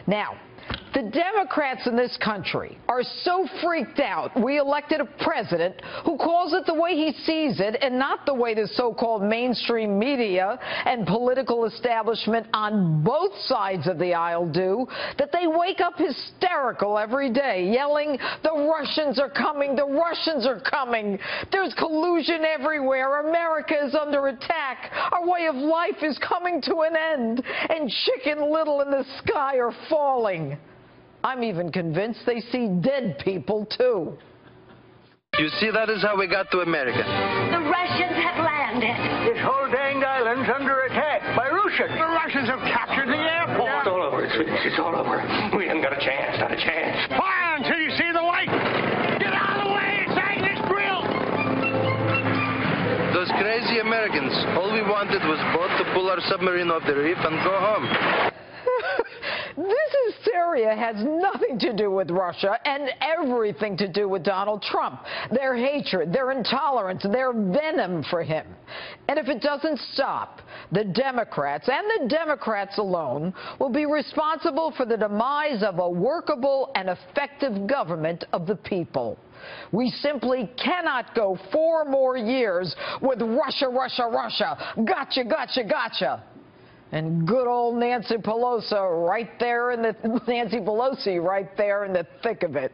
Now, the Democrats in this country are so freaked out we elected a president who calls it the way he sees it and not the way the so-called mainstream media and political establishment on both sides of the aisle do, that they wake up hysterical every day, yelling, "The Russians are coming, the Russians are coming. There's collusion everywhere. America is under attack. Our way of life is coming to an end, and Chicken Little in the sky are falling." I'm even convinced they see dead people, too. You see, that is how we got to America. The Russians have landed. This whole danged island's under attack by Russia. The Russians have captured the airport. It's all over. It's all over. We haven't got a chance. Not a chance. Fire until you see the light. Get out of the way. It's Agnes Drill. Those crazy Americans, all we wanted was boat to pull our submarine off the reef and go home. This hysteria has nothing to do with Russia and everything to do with Donald Trump, their hatred, their intolerance, their venom for him. And if it doesn't stop, the Democrats, and the Democrats alone, will be responsible for the demise of a workable and effective government of the people. We simply cannot go 4 more years with Russia, Russia, Russia, gotcha, gotcha, gotcha. And good old Nancy Pelosi right there in the thick of it.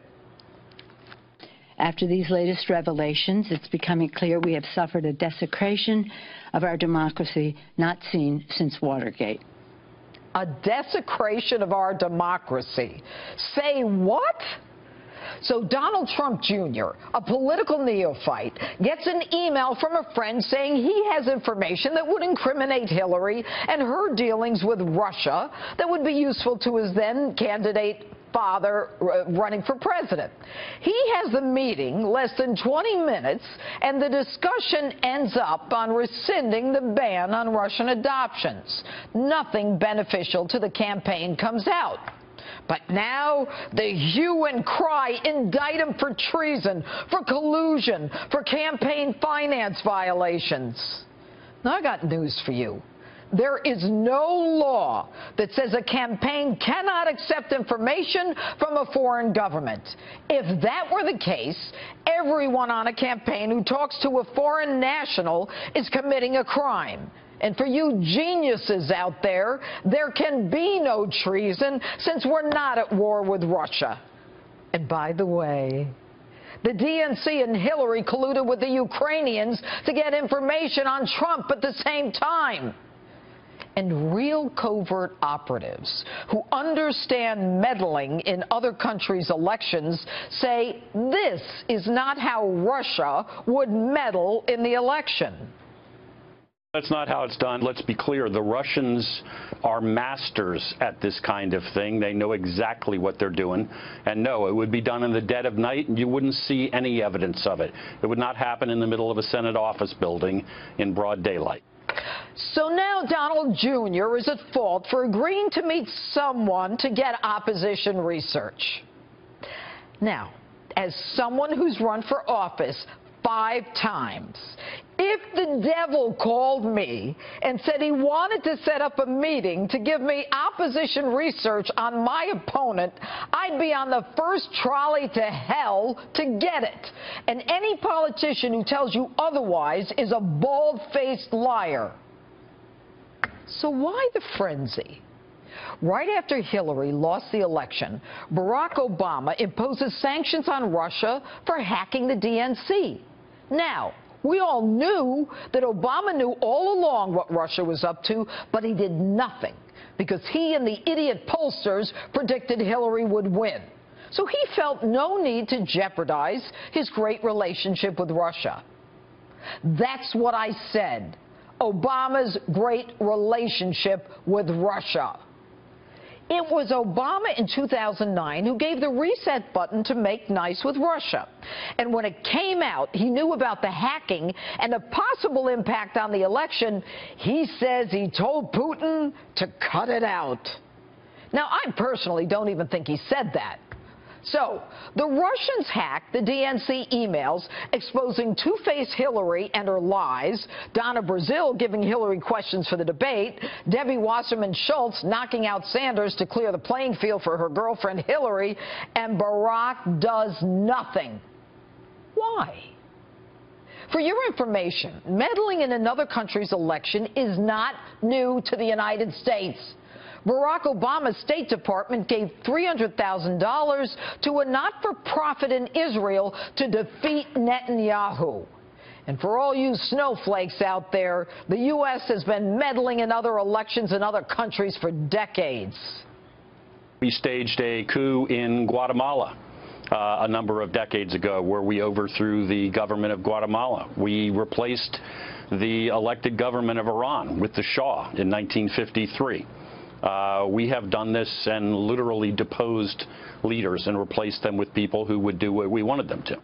After these latest revelations, it's becoming clear we have suffered a desecration of our democracy not seen since Watergate. A desecration of our democracy. Say what? So Donald Trump Jr., a political neophyte, gets an email from a friend saying he has information that would incriminate Hillary and her dealings with Russia that would be useful to his then candidate father running for president. He has the meeting less than 20 minutes, and the discussion ends up on rescinding the ban on Russian adoptions. Nothing beneficial to the campaign comes out. But now the hue and cry, indict him for treason, for collusion, for campaign finance violations. Now, I got news for you. There is no law that says a campaign cannot accept information from a foreign government. If that were the case, everyone on a campaign who talks to a foreign national is committing a crime. And for you geniuses out there, there can be no treason since we're not at war with Russia. And by the way, the DNC and Hillary colluded with the Ukrainians to get information on Trump at the same time. And real covert operatives who understand meddling in other countries' elections say this is not how Russia would meddle in the election. That's not how it's done. Let's be clear. The Russians are masters at this kind of thing. They know exactly what they're doing. And no, it would be done in the dead of night, and you wouldn't see any evidence of it. It would not happen in the middle of a Senate office building in broad daylight. So now Donald Jr. is at fault for agreeing to meet someone to get opposition research. Now, as someone who's run for office 5 times, if the devil called me and said he wanted to set up a meeting to give me opposition research on my opponent, I'd be on the first trolley to hell to get it. And any politician who tells you otherwise is a bald-faced liar. So why the frenzy? Right after Hillary lost the election, Barack Obama imposes sanctions on Russia for hacking the DNC. Now, we all knew that Obama knew all along what Russia was up to, but he did nothing because he and the idiot pollsters predicted Hillary would win. So he felt no need to jeopardize his great relationship with Russia. That's what I said. Obama's great relationship with Russia. It was Obama in 2009 who gave the reset button to make nice with Russia. And when it came out, he knew about the hacking and the possible impact on the election. He says he told Putin to cut it out. Now, I personally don't even think he said that. So, the Russians hacked the DNC emails exposing two-faced Hillary and her lies, Donna Brazile giving Hillary questions for the debate, Debbie Wasserman Schultz knocking out Sanders to clear the playing field for her girlfriend Hillary, and Barack does nothing. Why? For your information, meddling in another country's election is not new to the United States. Barack Obama's State Department gave $300,000 to a not-for-profit in Israel to defeat Netanyahu. And for all you snowflakes out there, the U.S. has been meddling in other elections in other countries for decades. We staged a coup in Guatemala a number of decades ago where we overthrew the government of Guatemala. We replaced the elected government of Iran with the Shah in 1953. We have done this and literally deposed leaders and replaced them with people who would do what we wanted them to.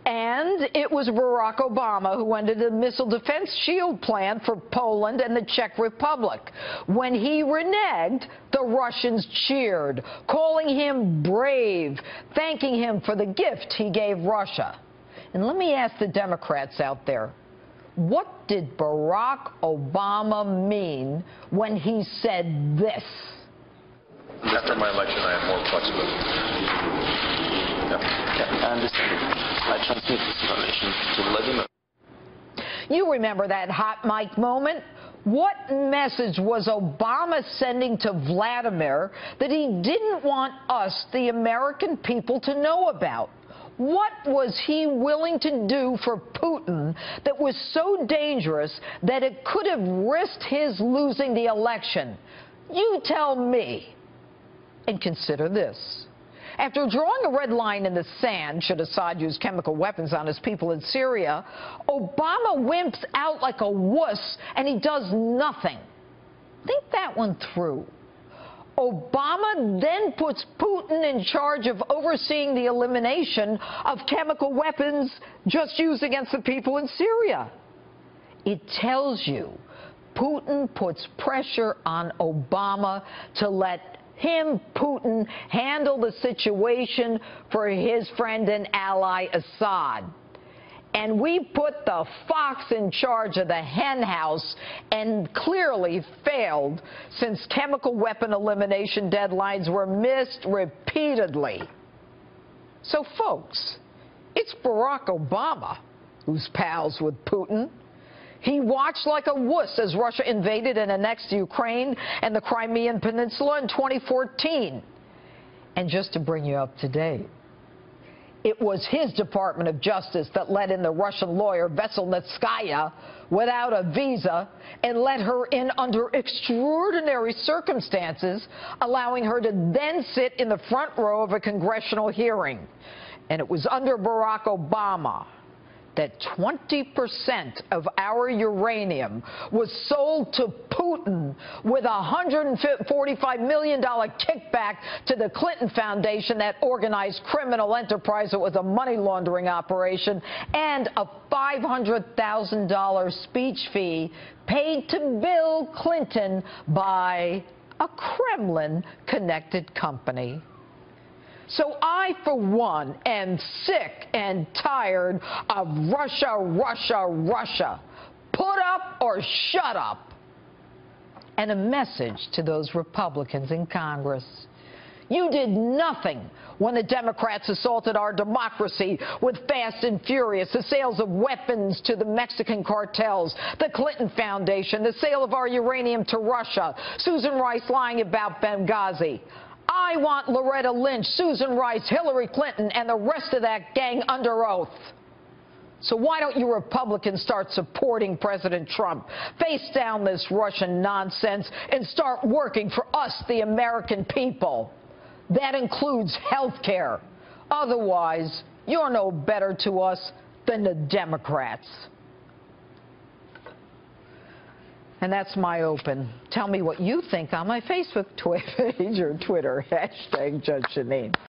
And it was Barack Obama who ended the missile defense shield plan for Poland and the Czech Republic. When he reneged, the Russians cheered, calling him brave, thanking him for the gift he gave Russia. And let me ask the Democrats out there, what did Barack Obama mean when he said this? After my election, I have more flexibility. I understand. I transmit this information to Vladimir. You remember that hot mic moment? What message was Obama sending to Vladimir that he didn't want us, the American people, to know about? What was he willing to do for Putin that was so dangerous that it could have risked his losing the election? You tell me. And consider this. After drawing a red line in the sand, should Assad use chemical weapons on his people in Syria, Obama wimps out like a wuss and he does nothing. Think that one through. Obama then puts Putin in charge of overseeing the elimination of chemical weapons just used against the people in Syria. It tells you Putin puts pressure on Obama to let him, Putin, handle the situation for his friend and ally Assad. And we put the fox in charge of the hen house and clearly failed since chemical weapon elimination deadlines were missed repeatedly. So, folks, it's Barack Obama who's pals with Putin. He watched like a wuss as Russia invaded and annexed Ukraine and the Crimean Peninsula in 2014. And just to bring you up to date, it was his Department of Justice that let in the Russian lawyer Veselnitskaya without a visa and let her in under extraordinary circumstances, allowing her to then sit in the front row of a congressional hearing. And it was under Barack Obama that 20% of our uranium was sold to Putin with a $145 million kickback to the Clinton Foundation, that organized criminal enterprise that was a money laundering operation, and a $500,000 speech fee paid to Bill Clinton by a Kremlin-connected company. So I, for one, am sick and tired of Russia, Russia, Russia. Put up or shut up. And a message to those Republicans in Congress. You did nothing when the Democrats assaulted our democracy with Fast and Furious, the sales of weapons to the Mexican cartels, the Clinton Foundation, the sale of our uranium to Russia, Susan Rice lying about Benghazi. I want Loretta Lynch, Susan Rice, Hillary Clinton, and the rest of that gang under oath. So why don't you Republicans start supporting President Trump, face down this Russian nonsense, and start working for us, the American people? That includes health care. Otherwise, you're no better to us than the Democrats. And that's my open. Tell me what you think on my Facebook page or Twitter, #Judge Jeanine.